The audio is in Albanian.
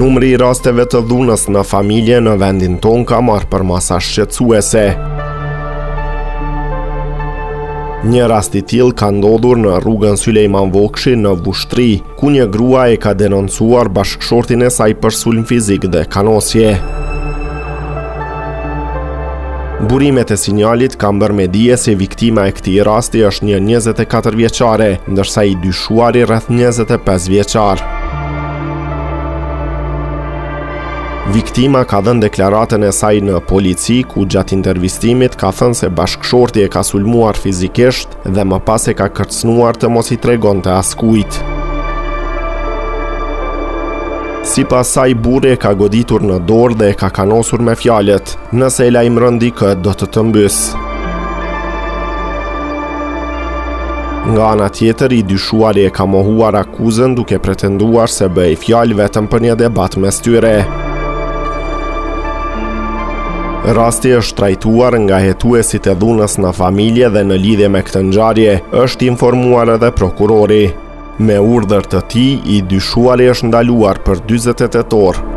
Numri I rasteve të dhunës në familje në vendin ton ka marrë për masa shqetësuese. Një rast I tillë ka ndodhur në rrugën Sulejman Vokshi në Vushtri, ku një grua e ka denoncuar bashkëshortin e saj për sulm fizik dhe kanosje. Burimet e sinjalit kanë bërë me dije se viktima e këtij rasti është një 24 vjeçare, ndërsa I dyshuari rreth 25 vjeçar. Viktima ka dhënë deklaratën e saj në polici, ku gjatë intervistimit ka thënë se bashkëshorti e ka sulmuar fizikisht dhe më pas e ka kërcënuar të mos I tregonte askujt. Sipas saj, burri e ka goditur në dorë dhe e ka kanosur me fjalët: "Nëse e lajmëron dikë, do të mbys." Nga ana tjetër, I dyshuari e ka mohuar akuzën duke pretenduar se bëi fjalë vetëm për një debat mes tyre. Rasti është trajtuar nga hetuesit e dhunës në familje dhe në lidhje me këtë ngjarje është informuar edhe prokurori. Me urdhër të tij, I dyshuari është ndaluar për 48 orë